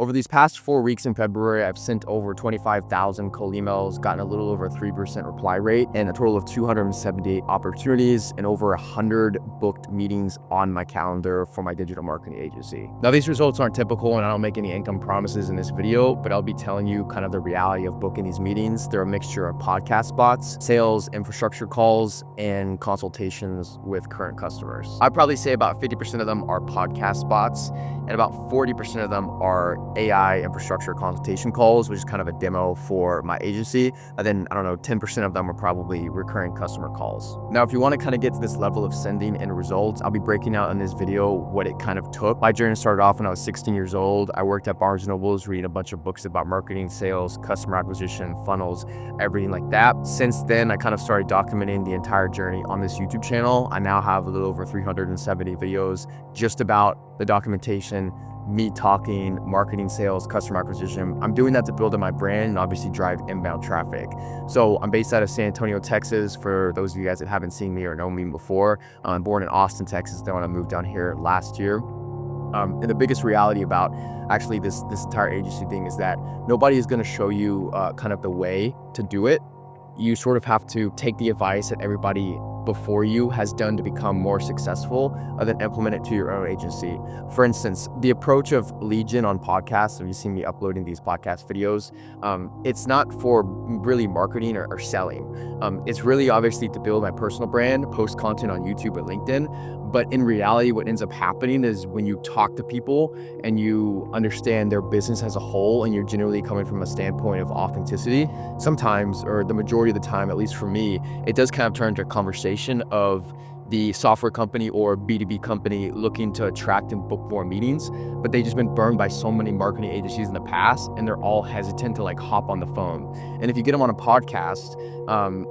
Over these past 4 weeks in February, I've sent over 25,000 cold emails, gotten a little over 3% reply rate, and a total of 278 opportunities and over 100 booked meetings on my calendar for my digital marketing agency. Now, these results aren't typical, and I don't make any income promises in this video, but I'll be telling you kind of the reality of booking these meetings. They're a mixture of podcast spots, sales, infrastructure calls, and consultations with current customers. I'd probably say about 50% of them are podcast spots, and about 40% of them are AI infrastructure consultation calls, which is kind of a demo for my agency. And then, I don't know, 10% of them are probably recurring customer calls. Now, if you want to kind of get to this level of sending and results, I'll be breaking out in this video what it kind of took. My journey started off when I was 16 years old. I worked at Barnes & Noble's reading a bunch of books about marketing, sales, customer acquisition, funnels, everything like that. Since then, I kind of started documenting the entire journey on this YouTube channel. I now have a little over 370 videos just about the documentation, me talking, marketing, sales, customer acquisition. I'm doing that to build up my brand and obviously drive inbound traffic. So I'm based out of San Antonio, Texas, for those of you guys that haven't seen me or known me before. I'm born in Austin, Texas, then when I moved down here last year. And the biggest reality about actually this entire agency thing is that nobody is going to show you kind of the way to do it. You sort of have to take the advice that everybody before you has done to become more successful, and then implement it to your own agency. For instance, the approach of lead gen on podcasts, if you see me uploading these podcast videos, it's not for really marketing or selling. It's really obviously to build my personal brand, post content on YouTube or LinkedIn. But in reality, what ends up happening is when you talk to people and you understand their business as a whole, and you're generally coming from a standpoint of authenticity, sometimes, or the majority of the time, at least for me, it does kind of turn into a conversation of the software company or B2B company looking to attract and book more meetings, but they've just been burned by so many marketing agencies in the past, and they're all hesitant to like hop on the phone. And if you get them on a podcast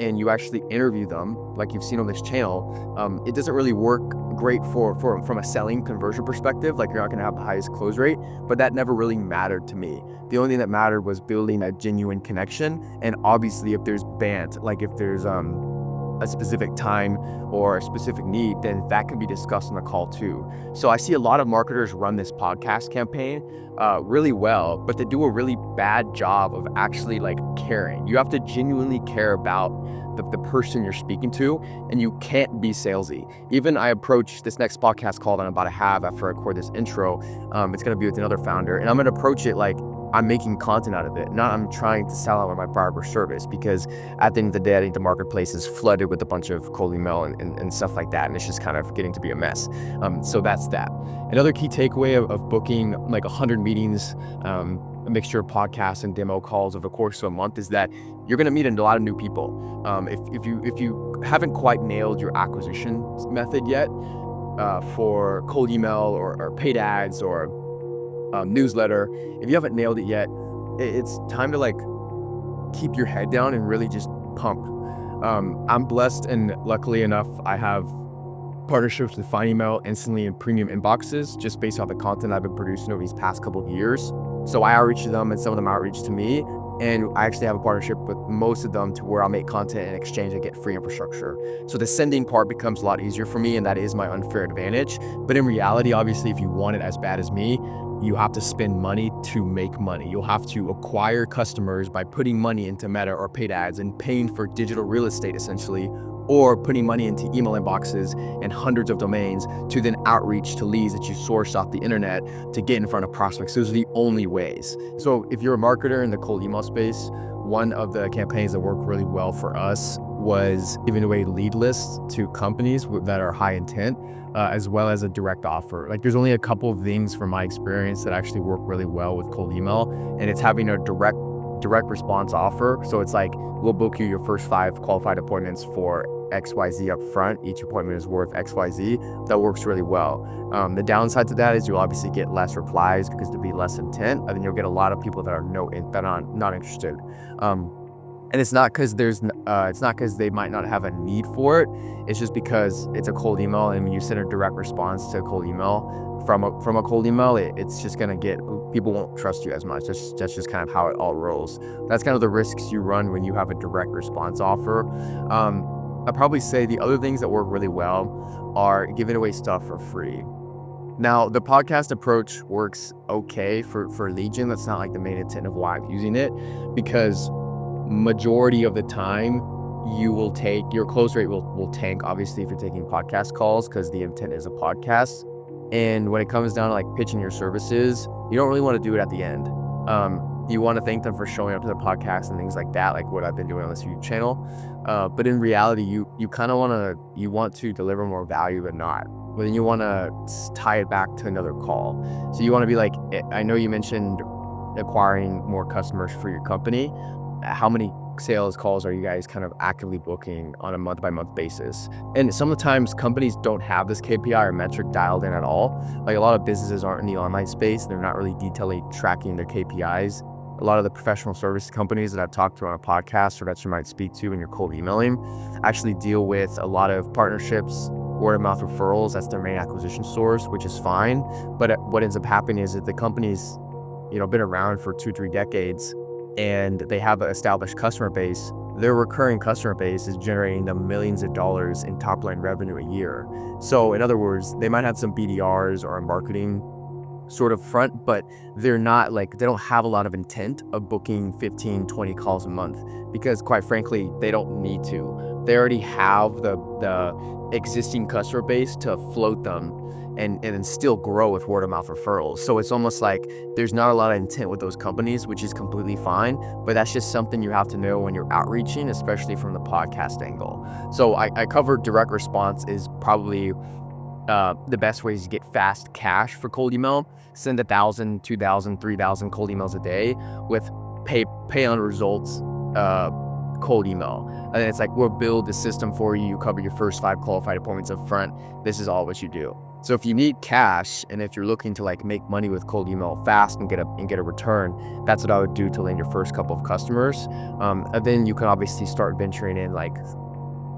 and you actually interview them, like you've seen on this channel, it doesn't really work great from a selling conversion perspective. Like, you're not going to have the highest close rate, but that never really mattered to me. The only thing that mattered was building a genuine connection. And obviously, if there's bant, like if there's a specific time or a specific need, then that can be discussed on the call too. So I see a lot of marketers run this podcast campaign really well, but they do a really bad job of actually like caring. You have to genuinely care about the person you're speaking to, and you can't be salesy. Even I approach this next podcast call that I'm about to have after I record this intro, it's going to be with another founder, and I'm going to approach it like I'm making content out of it, not I'm trying to sell out my barber service, because at the end of the day, I think the marketplace is flooded with a bunch of cold email and stuff like that, and it's just kind of getting to be a mess. So that's that. Another key takeaway of booking like 100 meetings, a mixture of podcasts and demo calls over the course of a month, is that you're going to meet a lot of new people. If you haven't quite nailed your acquisition method yet for cold email or paid ads or newsletter, if you haven't nailed it yet, it's time to like keep your head down and really just pump. I'm blessed, and luckily enough, I have partnerships with Fine Email, Instantly, and Premium Inboxes just based off the content I've been producing over these past couple of years. So I outreach to them, and some of them outreach to me. And I actually have a partnership with most of them to where I'll make content in exchange I get free infrastructure. So the sending part becomes a lot easier for me, and that is my unfair advantage. But in reality, obviously, if you want it as bad as me, you have to spend money to make money. You'll have to acquire customers by putting money into Meta or paid ads and paying for digital real estate essentially, or putting money into email inboxes and hundreds of domains to then outreach to leads that you source off the internet to get in front of prospects. Those are the only ways. So if you're a marketer in the cold email space, one of the campaigns that worked really well for us was giving away lead lists to companies that are high intent, as well as a direct offer. Like, there's only a couple of things from my experience that actually work really well with cold email, and it's having a direct response offer. So it's like, we'll book you your first 5 qualified appointments for XYZ up front. Each appointment is worth XYZ. That works really well. The downside to that is you'll obviously get less replies because there'll be less intent, and then you'll get a lot of people that are not interested. And it's not because they might not have a need for it. It's just because it's a cold email, and when you send a direct response to a cold email from a cold email, it's just gonna get, people won't trust you as much. That's just kind of how it all rolls. That's kind of the risks you run when you have a direct response offer. I'd probably say the other things that work really well are giving away stuff for free. Now, the podcast approach works okay for lead gen. That's not like the main intent of why I'm using it, because majority of the time your close rate will tank, obviously, if you're taking podcast calls, because the intent is a podcast. And when it comes down to like pitching your services, you don't really want to do it at the end. You want to thank them for showing up to the podcast and things like that, like what I've been doing on this YouTube channel. But in reality, you kind of want to deliver more value than not. But then you want to tie it back to another call. So you want to be like, I know you mentioned acquiring more customers for your company. How many sales calls are you guys kind of actively booking on a month-by-month basis? And some of the times companies don't have this KPI or metric dialed in at all. Like, a lot of businesses aren't in the online space. They're not really detailedly tracking their KPIs. A lot of the professional service companies that I've talked to on a podcast or that you might speak to when you're cold emailing actually deal with a lot of partnerships, word of mouth referrals. That's their main acquisition source, which is fine. But what ends up happening is that the company's been around for 2-3 decades, and they have an established customer base. Their recurring customer base is generating them millions of dollars in top line revenue a year. So in other words, they might have some BDRs or a marketing sort of front, but they're not like, they don't have a lot of intent of booking 15-20 calls a month, because quite frankly, they don't need to. They already have the existing customer base to float them and then still grow with word of mouth referrals. So it's almost like there's not a lot of intent with those companies, which is completely fine, but that's just something you have to know when you're outreaching, especially from the podcast angle. So I covered direct response is probably the best ways to get fast cash for cold email. Send 1,000, 2,000, 3,000 cold emails a day with pay on results cold email. And it's like, we'll build the system for you. You cover your first 5 qualified appointments up front. This is all what you do. So if you need cash, and if you're looking to like make money with cold email fast and get a return, that's what I would do to land your first couple of customers. And then you can obviously start venturing in like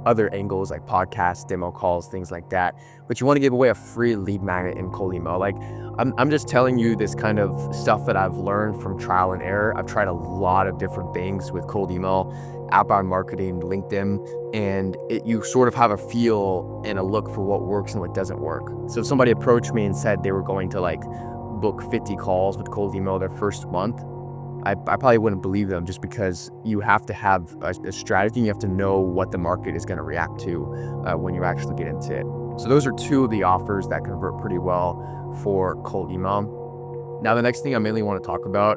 other angles like podcasts, demo calls, things like that. But you want to give away a free lead magnet in cold email. Like, I'm just telling you this kind of stuff that I've learned from trial and error. I've tried a lot of different things with cold email, outbound marketing, LinkedIn, and you sort of have a feel and a look for what works and what doesn't work. So if somebody approached me and said they were going to like book 50 calls with cold email their first month, I probably wouldn't believe them, just because you have to have a strategy and you have to know what the market is going to react to when you actually get into it. So those are 2 of the offers that convert pretty well for cold email. Now, the next thing I mainly want to talk about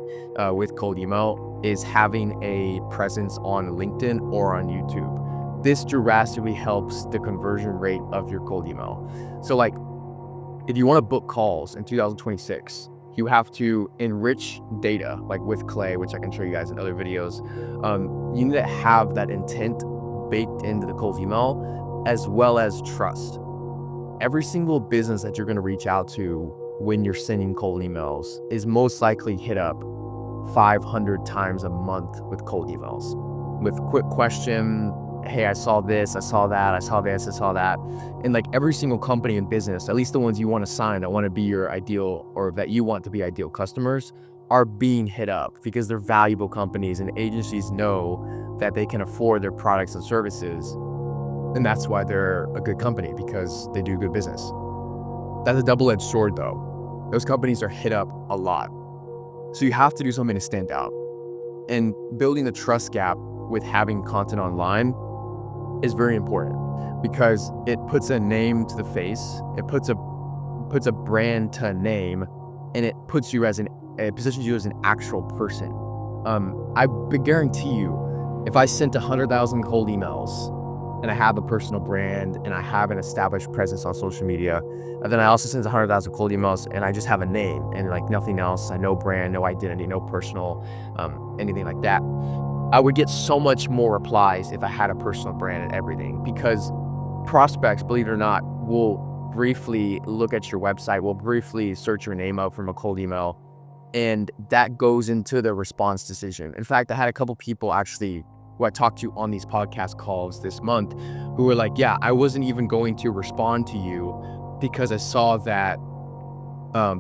with cold email is having a presence on LinkedIn or on YouTube. This drastically helps the conversion rate of your cold email. So like, if you want to book calls in 2026, you have to enrich data, like with Clay, which I can show you guys in other videos. You need to have that intent baked into the cold email, as well as trust. Every single business that you're going to reach out to when you're sending cold emails is most likely hit up 500 times a month with cold emails, with quick question, hey, I saw this, I saw that, I saw this, I saw that. And like, every single company in business, at least the ones you want to sign that want to be your ideal, or that you want to be ideal customers, are being hit up because they're valuable companies, and agencies know that they can afford their products and services. And that's why they're a good company, because they do good business. That's a double-edged sword though. Those companies are hit up a lot. So you have to do something to stand out. And building the trust gap with having content online is very important, because it puts a name to the face, it puts a brand to a name, and it puts you it positions you as an actual person. I guarantee you, if I sent 100,000 cold emails and I have a personal brand and I have an established presence on social media, and then I also send 100,000 cold emails and I just have a name and like nothing else, no brand, no identity, no personal, anything like that, I would get so much more replies if I had a personal brand and everything, because prospects, believe it or not, will briefly look at your website, will briefly search your name up from a cold email, and that goes into the response decision. In fact, I had a couple people actually who I talked to on these podcast calls this month who were like, yeah, I wasn't even going to respond to you because I saw that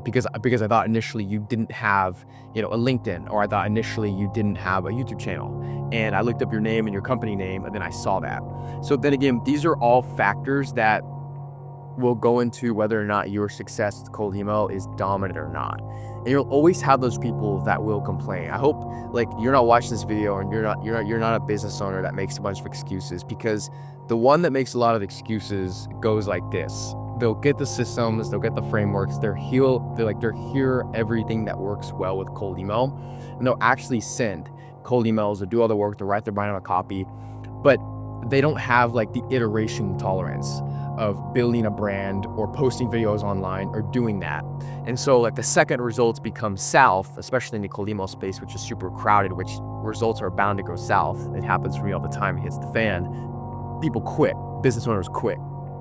because I thought initially you didn't have, a LinkedIn, or I thought initially you didn't have a YouTube channel, and I looked up your name and your company name, and then I saw that. So then again, these are all factors that will go into whether or not your success with cold email is dominant or not. And you'll always have those people that will complain. I hope like you're not watching this video and you're not a business owner that makes a bunch of excuses, because the one that makes a lot of excuses goes like this. They'll get the systems, they'll get the frameworks, they'll hear everything that works well with cold email, and they'll actually send cold emails or do all the work to write their brand on a copy, but they don't have like the iteration tolerance of building a brand or posting videos online or doing that. And so like the second results become south, especially in the cold email space, which is super crowded, which results are bound to go south. It happens for me all the time. It hits the fan. People quit. Business owners quit.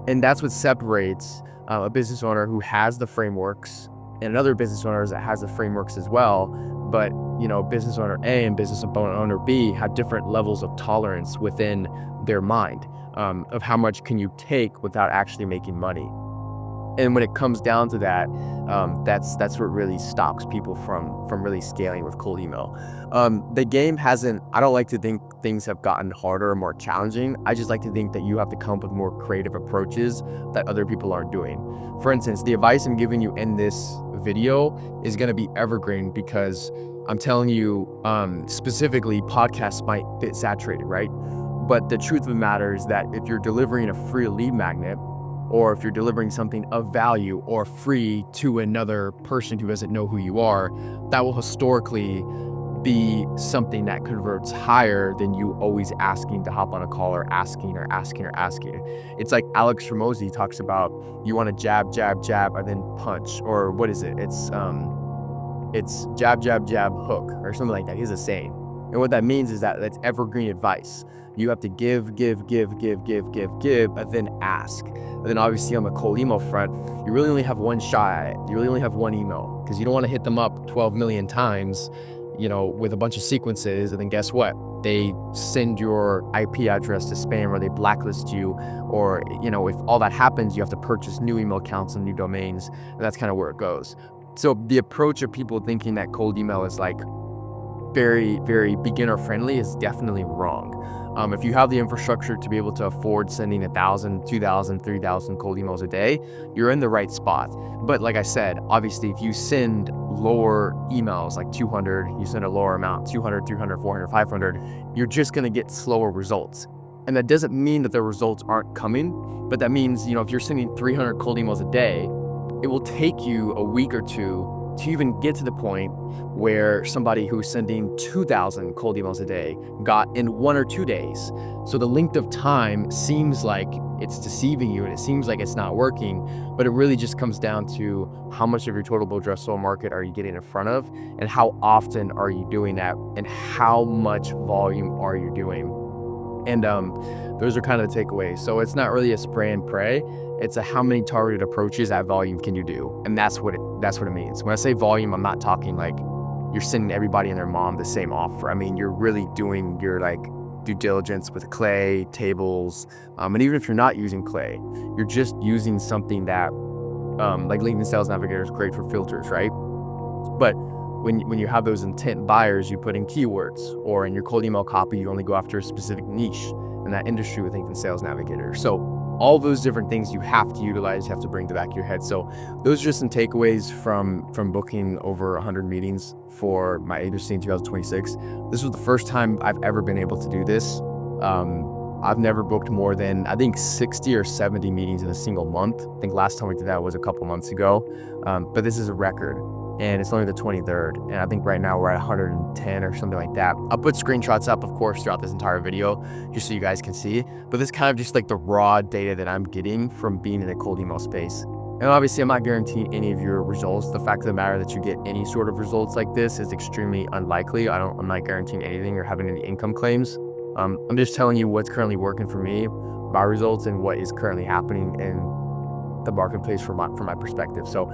And that's what separates a business owner who has the frameworks and another business owner that has the frameworks as well. But, you know, business owner A and business owner B have different levels of tolerance within their mind of how much can you take without actually making money. And when it comes down to that, that's what really stops people from really scaling with cold email. The game hasn't, I don't like to think things have gotten harder or more challenging. I just like to think that you have to come up with more creative approaches that other people aren't doing. For instance, the advice I'm giving you in this video is going to be evergreen, because I'm telling you specifically podcasts might get saturated, right? But the truth of the matter is that if you're delivering a free lead magnet, or if you're delivering something of value or free to another person who doesn't know who you are, that will historically be something that converts higher than you always asking to hop on a call or asking. It's like Alex Ramosi talks about, you want to jab, jab, jab, and then punch, or what is it? It's jab, jab, jab, hook, or something like that. He's a saying. And what that means is that that's evergreen advice. You have to give, and then ask. And then obviously on the cold email front, you really only have one shot at it. You really only have one email, because you don't want to hit them up 12 million times, you know, with a bunch of sequences. And then guess what? They send your IP address to spam, or they blacklist you, or, you know, if all that happens, you have to purchase new email accounts and new domains. And that's kind of where it goes. So the approach of people thinking that cold email is like very, very beginner friendly is definitely wrong. If you have the infrastructure to be able to afford sending 1,000, 2,000, 3,000 cold emails a day, you're in the right spot. But like I said, obviously, if you send lower emails, like 200, you send a lower amount, 200, 300, 400, 500, you're just going to get slower results. And that doesn't mean that the results aren't coming, but that means, you know, if you're sending 300 cold emails a day, it will take you a week or two to even get to the point where somebody who's sending 2,000 cold emails a day got in 1 or 2 days. So the length of time seems like it's deceiving you, and it seems like it's not working, but it really just comes down to how much of your total addressable market are you getting in front of, and how often are you doing that, and how much volume are you doing. And those are kind of the takeaways. So it's not really a spray and pray. It's a how many targeted approaches at volume can you do? And that's what it means. When I say volume, I'm not talking like you're sending everybody and their mom the same offer. I mean, you're really doing your like due diligence with clay, tables, and even if you're not using clay, you're just using something that like LinkedIn Sales Navigator is great for filters, right? But when you have those intent buyers, you put in keywords, or in your cold email copy, you only go after a specific niche in that industry with LinkedIn Sales Navigator. So all those different things you have to utilize, you have to bring to the back of your head. So those are just some takeaways from booking over 100 meetings for my agency in 2026. This was the first time I've ever been able to do this. I've never booked more than, I think, 60 or 70 meetings in a single month. I think last time we did that was a couple months ago. But this is a record. And it's only the 23rd. And I think right now we're at 110 or something like that. I'll put screenshots up, of course, throughout this entire video, just so you guys can see. But this is kind of just like the raw data that I'm getting from being in the cold email space. And obviously, I'm not guaranteeing any of your results. The fact of the matter that you get any sort of results like this is extremely unlikely. I'm not guaranteeing anything or having any income claims. I'm just telling you what's currently working for me, my results, and what is currently happening in the marketplace from my perspective. So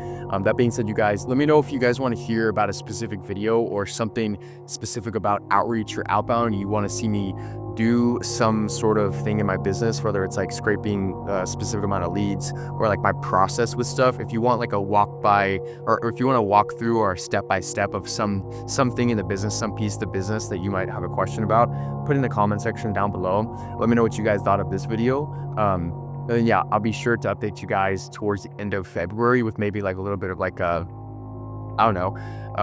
that being said, you guys, let me know if you guys want to hear about a specific video or something specific about outreach or outbound. You want to see me do some sort of thing in my business, whether it's like scraping a specific amount of leads, or like my process with stuff. If you want like a walk by, or if you want to walk through or step by step of something in the business, some piece of the business that you might have a question about, put in the comment section down below. Let me know what you guys thought of this video. And yeah, I'll be sure to update you guys towards the end of February with maybe like a little bit of like a, I don't know,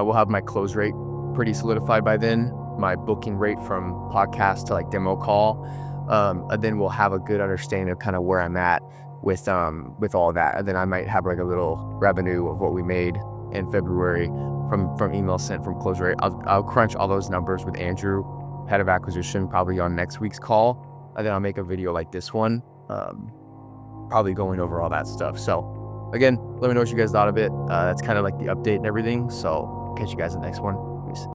we'll have my close rate pretty solidified by then, my booking rate from podcast to like demo call. And then we'll have a good understanding of kind of where I'm at with all that. And then I might have like a little revenue of what we made in February from email sent, from close rate. I'll crunch all those numbers with Andrew, head of acquisition, probably on next week's call. And then I'll make a video like this one, probably going over all that stuff. So again, let me know what you guys thought of it. That's kind of like the update and everything. So catch you guys in the next one.